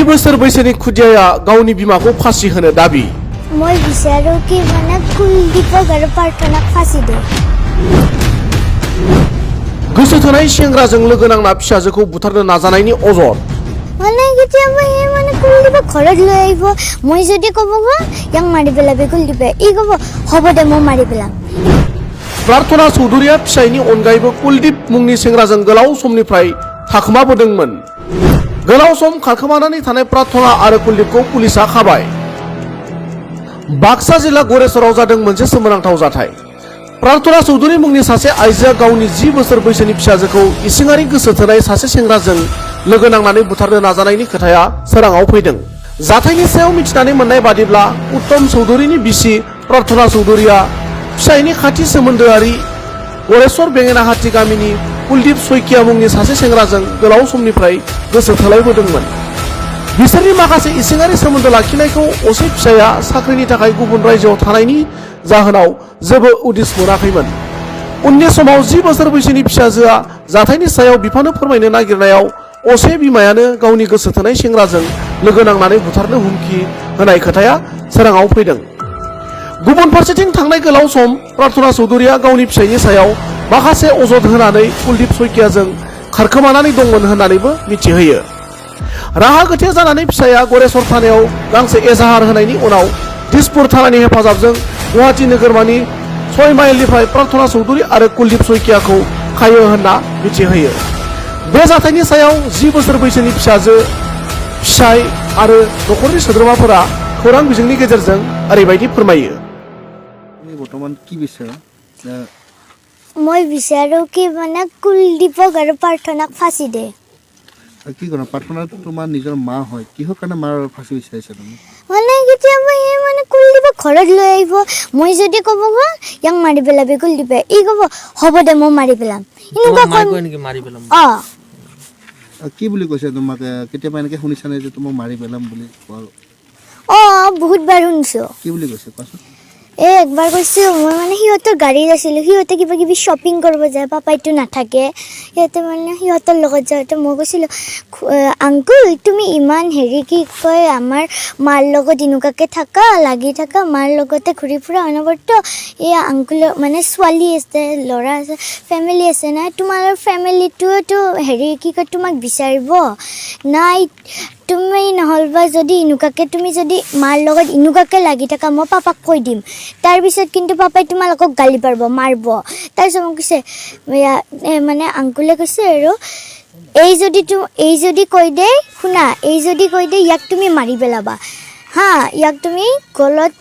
बोसोर बैसोनि खुदियाया गावनि बिमाखौ फासि होनो दाबि মই বিচাৰো কি মানে কুলদীপক আৰু প্ৰাৰ্থনাক ফাঁচি দে गोसो थोनाय सेंग्राजों लोगो नांना फिसाजोखौ बुथारनो नाजानायनि अजद মানে কেতিয়াবা এই মানে কুলদীপক ঘৰত লৈ আহিব মই যদি ক'ব ইয়াক মাৰি পেলাবি কুলদীপে ই ক'ব হ'ব দে মই মাৰি পেলাম प्रार्थना चौधुरिया फिसायनि अनगायैबो कुलदीप मुंनि सेंग्राजों गोलाव समनिफ्राय थाखोमाबोदोंमोन गोलाव सम खारखोमानानै थानाय प्रार्थना आरो कुलदीपखौ पुलिसा खाबाय बाक्सा जिल्ला गरेसराव जादों मोनसे सोमोनांथाव जाथाय प्रार्थना चौधुरी मुंनि सासे आइजोआ गावनि 10 बोसोर बैसोनि फिसाजोखौ इसिङारि गोसो थोनाय सासे सेंग्राजों लोगो नांनानै बुथारनो नाजानायनि खोथाया सोराङाव फैदों जाथायनि सायाव मिथिनानै मोननाय बादिब्ला उत्तम चौधुरीनि बिसि प्रार्थना चौधुरीया फिसायनि खाथि सोमोन्दोआरि गरेसर बेंगेनाहाटी गामिनि कुलदीप सयकिया मुंनि सासे सेंग्राजों गोलाव समनिफ्राय गोसो थोलायबोदोंमोन बिसोरनि माखासे इसिङारि सोमोन्दो लाखिनायखौ असे फिसाया साख्रिनि थाखाय गुबुन रायजोआव थानायनि जाहोनाव जेबो उदिस मोनाखैमोन उननि समाव 10 बोसोर बैसोनि फिसाजोआ जाथायनि सायाव बिफानो फोरमायनो नागिरनायाव असे बिमायानो गावनि गोसो थोनाय सेंग्राजों लोगो नांनानै बुथारनो हुमखि होनाय खोथाया सोराङाव फैदों गुबुन फारसेथिं थांनाय गोलाव सम प्रार्थना चौधुरीया गावनि फिसायनि सायाव माखासे अजद होनानै कुलदीप सयकियाजों खारखोमानानै दंमोन होननानैबो मिथिहोयो राहा गोथे जानानै फिसाया गरेसर थानायाव गांसे एजाहार होनायनि उनाव दिसपुर थानानि हेफाजाबजों गुवाहाटी नोगोरमानि 6 माइलनिफ्राय प्रार्थना चौधुरी आरो कुलदीप सयकियाखौ खायो होनना मिथिहोयो बे जाथायनि सायाव 10 बोसोर बैसोनि फिसाजो फिसाय आरो नखरनि सोद्रोमाफोरा खौरां बिजोंनि गेजेरजों ओरैबायदि फोरमायो বৰ্তমান কি বিচাৰা মই বিচাৰো কি মানে কুলদীপক আৰু প্ৰাৰ্থনাক ফাঁচি দে কি কৰা প্ৰাৰ্থনা তোমাৰ নিজৰ মা হয় কিহৰ কাৰণে মাৰ ফাঁচি বিচাৰিছা তুমি মানে কেতিয়াবা এই মানে কুলদীপক ঘৰত লৈ আহিব মই যদি ক'ব ইয়াক মাৰি পেলাবি কুলদীপে ই ক'ব হ'ব দে মই মাৰি পেলাম এনেকুৱা কয় নেকি মাৰি পেলাম কি বুলি কৈছে তোমাক কেতিয়াবা এনেকৈ শুনিছানে যে তোমাক মাৰি পেলাম বুলি কোৱা বহুত বাৰ শুনিছো কি বুলি কৈছে কোৱাচোন একবাৰ কৈছো মই মানে সিহঁতৰ গাড়ীত আছিলো সিহঁতে কিবা কিবি শ্বপিং কৰিব যায় পাপাইটো নাথাকে সিহঁতে মানে সিহঁতৰ লগত যাওঁতে মই কৈছিলো আংকুল তুমি ইমান হেৰি কি কয় আমাৰ মাৰ লগত এনেকুৱাকৈ থাকা লাগি থাকা মাৰ লগতে ঘূৰি ফুৰা অনবৰত এই আংকুলৰ মানে ছোৱালী আছে ল'ৰা আছে ফেমিলি আছে নাই তোমাৰ ফেমিলিটোতো হেৰি কি কয় তোমাক বিচাৰিব নাই তুমি নহ'লবা যদি এনেকুৱাকৈ তুমি যদি মাৰ লগত এনেকুৱাকৈ লাগি থাকা মই পাপাক কৈ দিম তাৰপিছত কিন্তু পাপাই তোমালোকক গালি পাৰিব মাৰিব তাৰপিছত মোক কৈছে মানে আংকুলে কৈছে আৰু এই যদি কৈ দে শুনা এই যদি কৈ দে ইয়াক তুমি মাৰি পেলাবা হা ইয়াক তুমি গলত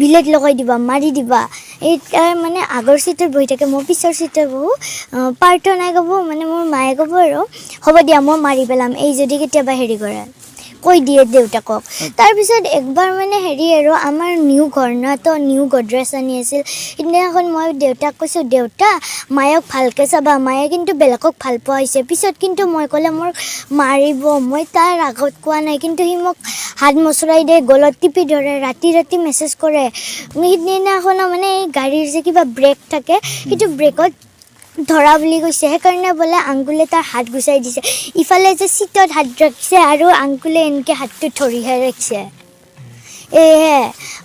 বিলেট লগাই দিবা মাৰি দিবা এই মানে আগৰ চিটত বহি থাকে মই পিছৰ চিটত বহোঁ প্ৰাৰ্থনাই ক'ব মানে মোৰ মায়ে ক'ব আৰু হ'ব দিয়া মই মাৰি পেলাম এই যদি কেতিয়াবা হেৰি কৰে কৈ দিয়ে দেউতাকক তাৰপিছত একবাৰ মানে হেৰি আৰু আমাৰ নিউ ঘৰ ন তো নিউ গডৰেজ আনি আছিল সেইদিনাখন মই দেউতাক কৈছোঁ দেউতা মায়ক ভালকৈ চাবা মায়ে কিন্তু বেলেগক ভাল পোৱা হৈছে পিছত কিন্তু মই ক'লে মোৰ মাৰিব মই তাৰ আগত কোৱা নাই কিন্তু সি মোক হাত মচৰাই দিয়ে গলত টিপি ধৰে ৰাতি মেছেজ কৰে সেইদিনাখনো মানে এই গাড়ীৰ যে কিবা ব্ৰেক থাকে সেইটো ব্ৰেকত ধৰা বুলি কৈছে সেইকাৰণে বোলে আংকুলে তাৰ হাত গুচাই দিছে ইফালে যে চিটত হাত ৰাখিছে আৰু আংকুলে এনেকৈ হাতটো ধৰিহে ৰাখিছে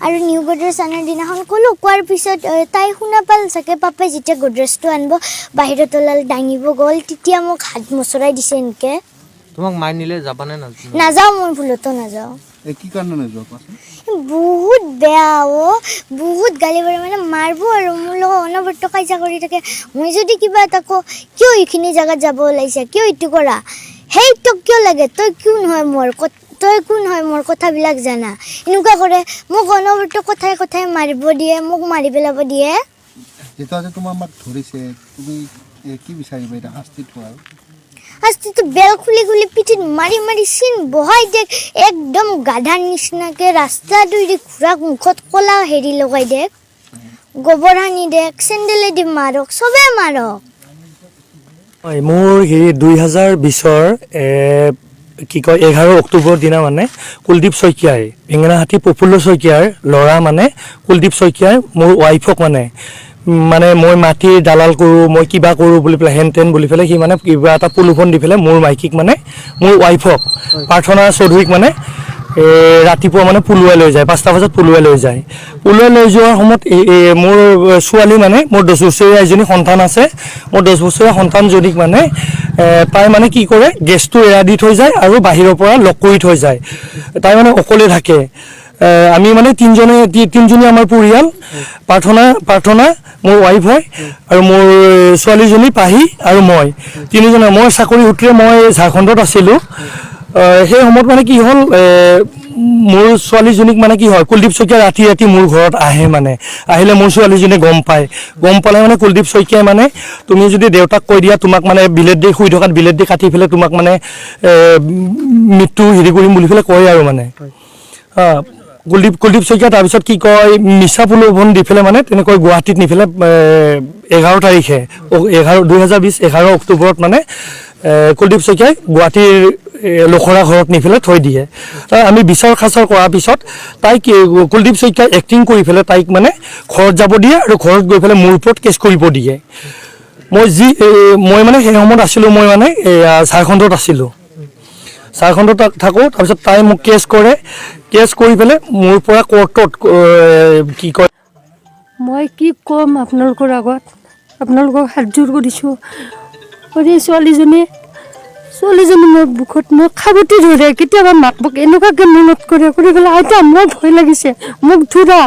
আৰু নিউ গডৰেজ আনাৰ দিনাখন ক'লোঁ কোৱাৰ পিছত তাই শুনা পাল চাগে পাপাই যেতিয়া গডৰেজটো আনিব বাহিৰত ওলাল দাঙিব গ'ল তেতিয়া মোক হাত মচৰাই দিছে এনেকৈ তোমাক মাৰ নিলে যাবানে নাযাওঁ মই ভুলতো নাযাওঁ কি কাৰণে নাযোৱা কোৱাচোন বহুত বেয়া বহুত গালি পাৰে মানে মাৰিব আৰু মোৰ লগত অনবৰত কাজিয়া কৰি থাকে মই যদি কিবা এটা কওঁ কিয় এইখিনি জেগাত যাব ওলাইছে কিয় এইটো কৰা সেই তোক কিয় লাগে তই কোন হয় মোৰ কথাবিলাক জানা এনেকুৱা কৰে মোক অনবৰত কথাই মাৰিব দিয়ে মোক মাৰি পেলাব দিয়ে যেতিয়া তোমাৰ মাক ধৰিছে তুমি কি বিচাৰিবা এটা শাস্তিটো আৰু শাস্তিটো বেল খুলি পিঠিত মাৰি চিন বহাই দেখ একদম গাধাৰ নিচিনাকৈ ৰাস্তাটো ঘূৰা মুখত ক'লা হেৰি লগাই দেখ গোবৰ সানি দেখ চেণ্ডেলেদি মাৰক চবেই মাৰক মোৰ হেৰি 2020ৰ কি কয় 11 অক্টোবৰ দিনা মানে কুলদীপ শইকীয়াই বেঙেনাহাটী প্ৰফুল্ল শইকীয়াৰ ল'ৰা মানে কুলদীপ শইকীয়াই মোৰ ৱাইফক মানে মানে মই মাটিৰ দালাল কৰোঁ, মই কিবা কৰোঁ বুলি পেলাই হেন তেন বুলি পেলাই সি মানে কিবা এটা প্ৰলোভন দি পেলাই মোৰ মাইকীক মানে মোৰ ৱাইফক প্ৰাৰ্থনা চৌধুৰীক মানে ৰাতিপুৱা মানে পলুৱাই লৈ যায়, 5টা বজাত পলুৱাই লৈ যায়। পলুৱাই লৈ যোৱাৰ সময়ত মোৰ ছোৱালী মানে মোৰ 10 বছৰীয়া এজনী সন্তান আছে, মোৰ 10 বছৰীয়া সন্তানজনীক মানে তাই মানে কি কৰে, গেছটো এৰা দি থৈ যায় আৰু বাহিৰৰ পৰা লক কৰি থৈ যায়। তাই মানে অকলে থাকে। আমি মানে তিনিজনী আমাৰ পৰিয়াল, প্ৰাৰ্থনা মোৰ ৱাইফ হয় আৰু মোৰ ছোৱালীজনী পাহি আৰু মই তিনিজনে। মই চাকৰি সূত্ৰে মই ঝাৰখণ্ডত আছিলোঁ। সেই সময়ত মানে কি হ'ল, মোৰ ছোৱালীজনীক মানে কি হয়, কুলদীপ শইকীয়া ৰাতি ৰাতি মোৰ ঘৰত আহে, মানে আহিলে মোৰ ছোৱালীজনীয়ে গম পালে মানে কুলদীপ শইকীয়াই মানে তুমি যদি দেউতাক কৈ দিয়া তোমাক মানে বিলেট দি শুই থকাত বিলেট দি কাটি পেলাই তোমাক মানে মৃত্যু হেৰি কৰিম বুলি পেলাই কয় আৰু মানে কুলদীপ শইকীয়া তাৰপিছত কি কয়, মিছা প্ৰলোভন দি পেলাই মানে তেনেকৈ গুৱাহাটীত নি পেলাই 11 তাৰিখে 2020 11 অক্টোবৰত মানে কুলদীপ শইকীয়াই গুৱাহাটীৰ লখৰা ঘৰত নি পেলাই থৈ দিয়ে। আমি বিচাৰ খাচাৰ কৰাৰ পিছত তাইক কুলদীপ শইকীয়াই এক্টিং কৰি পেলাই তাইক মানে ঘৰত যাব দিয়ে আৰু ঘৰত গৈ পেলাই মোৰ ওপৰত কেছ কৰিব দিয়ে। মই মানে সেই সময়ত আছিলোঁ, মই মানে ঝাৰখণ্ডত আছিলোঁ, ঝাৰখণ্ডত থাকোঁ। তাৰপিছত তাই মোক কেছ কৰি পেলাই মোৰ পৰা কোৰ্টত কি কয়, মই কি ক'ম আপোনালোকৰ আগত, আপোনালোকক হাতযোৰ কৰিছোঁ। ছোৱালীজনী মোৰ বুকুত মোক খাবতি ধৰে, কেতিয়াবা মাক মোক এনেকুৱাকৈ মনত কৰি পেলাই আইতা মোৰ ভয় লাগিছে, মোক ধৰা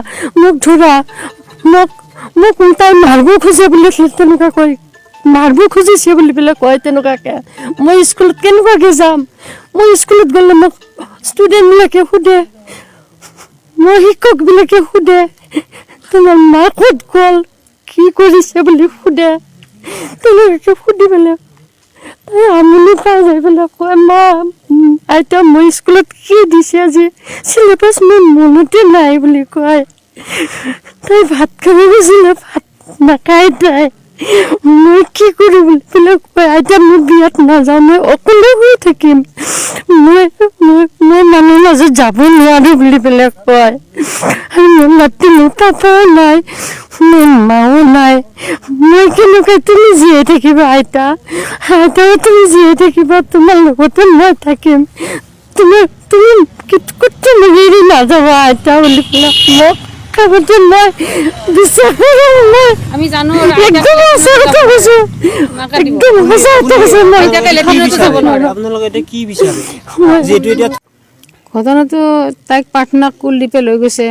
মোক তাই মাৰিব খোজে বুলি তেনেকুৱা কয়, মাৰিব খুজিছে বুলি পেলাই কয় তেনেকুৱাকৈ। মই স্কুলত কেনেকুৱাকৈ যাম, মই স্কুলত গ'লে মোক ষ্টুডেণ্টবিলাকে সোধে, মোৰ শিক্ষকবিলাকে সোধে তোমাৰ মা ক'ত গ'ল, কি কৰিছে বুলি সোধে। তেনেকুৱাকৈ সুধি পেলাই তাই আমনি পাই যাই পেলাই কয়, মা আইতা মই স্কুলত কি দিছে আজি চিলেবাছ মোৰ মনতে নাই বুলি কয়। তাই ভাত খাব গৈছিলে, ভাত নাখায় তাই। মই কি কৰোঁ বুলি পেলাই কয়, আইতা মই বিয়াত নাযাওঁ, মই অকলে হৈ থাকিম, মই মানুহৰ মাজত যাব নোৱাৰোঁ বুলি পেলাই কয়। আৰু মোৰ মাতি মোৰ পাপাও নাই, মোৰ মাও নাই, মই কেনেকৈ তুমি জীয়াই থাকিবা আইতা, তুমি জীয়াই থাকিবা, তোমাৰ লগতে মই থাকিম, তুমি ক'তো এৰি নাযাবা আইতা বুলি পেলাই মোক কামতে মই বিশ্বাস কৰোঁ। মই আমি জানো একদম সঁচা কথা কৈছোঁ, একদম সঁচা কথা কৈছোঁ। আপোনালোকে এতিয়া কি বিচাৰে? যিহেতু এতিয়া ঘটনাটো তাইক প্ৰাৰ্থনাক কুলদীপে লৈ গৈছে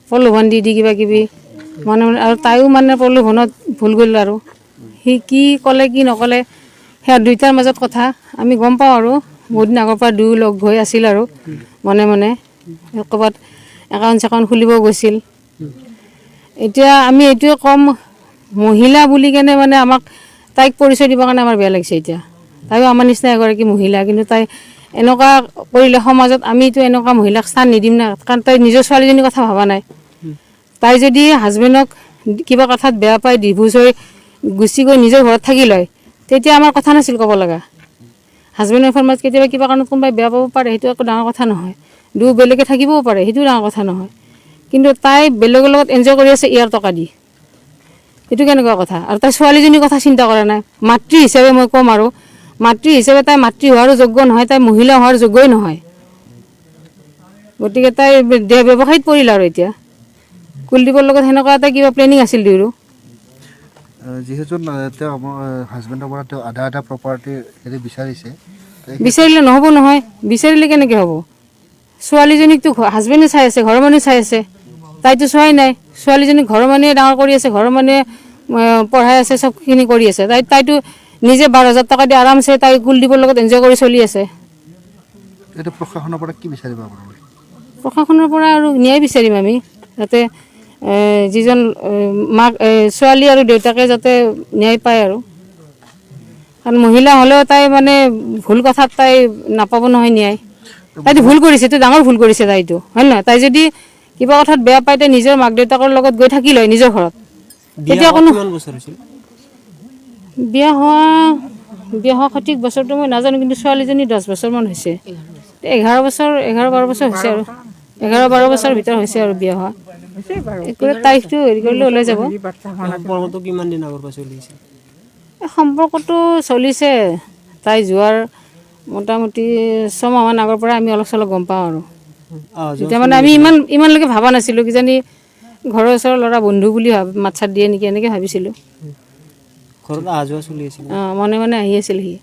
প্ৰলোভন দি কিবা কিবি মনে আৰু তাইও মানে প্ৰলোভনত ভুল গ'ল আৰু সি কি ক'লে কি নক'লে সেয়া দুইটাৰ মাজত কথা আমি গম পাওঁ আৰু বহুত দিন আগৰ পৰা দুয়ো লগ হৈ আছিল আৰু মনে ক'ৰবাত একাউণ্ট খুলিব গৈছিল। এতিয়া আমি এইটোৱে ক'ম, মহিলা বুলি কেনে মানে আমাক তাইক পৰিচয় দিবৰ কাৰণে আমাৰ বেয়া লাগিছে। এতিয়া তাইও আমাৰ নিচিনা এগৰাকী মহিলা, কিন্তু তাই এনেকুৱা কৰিলে সমাজত আমিতো এনেকুৱা মহিলাক স্থান নিদিম না, কাৰণ তাই নিজৰ ছোৱালীজনীৰ কথা ভবা নাই। তাই যদি হাজবেণ্ডক কিবা কথাত বেয়া পায় ডিভোৰ্চ হৈ গুচি গৈ নিজৰ ঘৰত থাকি লয়, তেতিয়া আমাৰ কথা নাছিল ক'ব লগা। হাজবেণ্ড ৱাইফৰ মাজত কেতিয়াবা কিবা কাৰণত কোনোবাই বেয়া পাব পাৰে, সেইটো একো ডাঙৰ কথা নহয়। বেলেগে থাকিবও পাৰে, সেইটো ডাঙৰ কথা নহয়। কিন্তু তাই বেলেগৰ লগত এনজয় কৰি আছে ইয়াৰ টকা দি, এইটো কেনেকুৱা কথা? আৰু তাই ছোৱালীজনীৰ কথা চিন্তা কৰা নাই। মাতৃ হিচাপে মই ক'ম আৰু মাতৃ হিচাপে তাই মাতৃ হোৱাৰো যোগ্য নহয়, তাই মহিলা হোৱাৰ যোগ্যই নহয়। গতিকে তাই দেহ ব্যৱসায়ত পৰিল আৰু এতিয়া কুলদীপৰ লগত সেনেকুৱা এটা কিবা প্লেনিং আছিল দুয়োৰো। যিহেতু তেওঁ আমাৰ হাজবেণ্ডৰ পৰা তেওঁ আধা প্ৰপাৰ্টি হেৰি বিচাৰিছে, বিচাৰিলে নহ'ব নহয়, বিচাৰিলে কেনেকৈ হ'ব? ছোৱালীজনীকতো হাজবেণ্ডে চাই আছে, ঘৰৰ মানুহে চাই আছে, তাইতো চোৱাই নাই। ছোৱালীজনীক ঘৰৰ মানুহে ডাঙৰ কৰি আছে, ঘৰৰ মানুহে পঢ়াই আছে, চবখিনি কৰি আছে। তাইতো নিজে 12,000 টকা দি আৰামছে তাই কুলদীপৰ লগত এনজয় কৰি চলি আছে। এইটো প্ৰশাসনৰ পৰা কি বিচাৰিব আপোনালোকে? প্ৰশাসনৰ পৰা আৰু ন্যায় বিচাৰিম আমি, যাতে যিজন মাক ছোৱালী আৰু দেউতাকে যাতে ন্যায় পায় আৰু। কাৰণ মহিলা হ'লেও তাই মানে ভুল কথাত তাই নাপাব নহয় ন্যায়। তাইতো ভুল কৰিছে, এইটো ডাঙৰ ভুল কৰিছে তাইতো, হয় নহয়? তাই যদি কিবা কথাত বেয়া পায়, তাই নিজৰ মাক দেউতাকৰ লগত গৈ থাকি লয় নিজৰ ঘৰত, তেতিয়া কোনো বিয়া হোৱা সঠিক বছৰটো মই নাজানো, কিন্তু ছোৱালীজনী 10 বছৰমান হৈছে, 11-12 বছৰ হৈছে আৰু 11-12 বছৰ ভিতৰত হৈছে আৰু বিয়া হোৱা। তাৰিখটো হেৰি কৰিলে ওলাই যাব। সম্পৰ্কটো কিমান দিন আগৰ পৰা চলি আছে? সম্পৰ্কটো চলিছে, তাই যোৱাৰ মোটামুটি 6 মাহমান আগৰ পৰা আমি অলপ চলপ গম পাওঁ আৰু। তেতিয়া মানে আমি ইমানলৈকে ভবা নাছিলোঁ, কিজানি ঘৰৰ ওচৰৰ ল'ৰা বন্ধু বুলি মাত চাত দিয়ে নেকি এনেকৈ ভাবিছিলোঁ। ঘৰত অহা যোৱা চলি আছিল? মনে মনে আহি আছিল সি।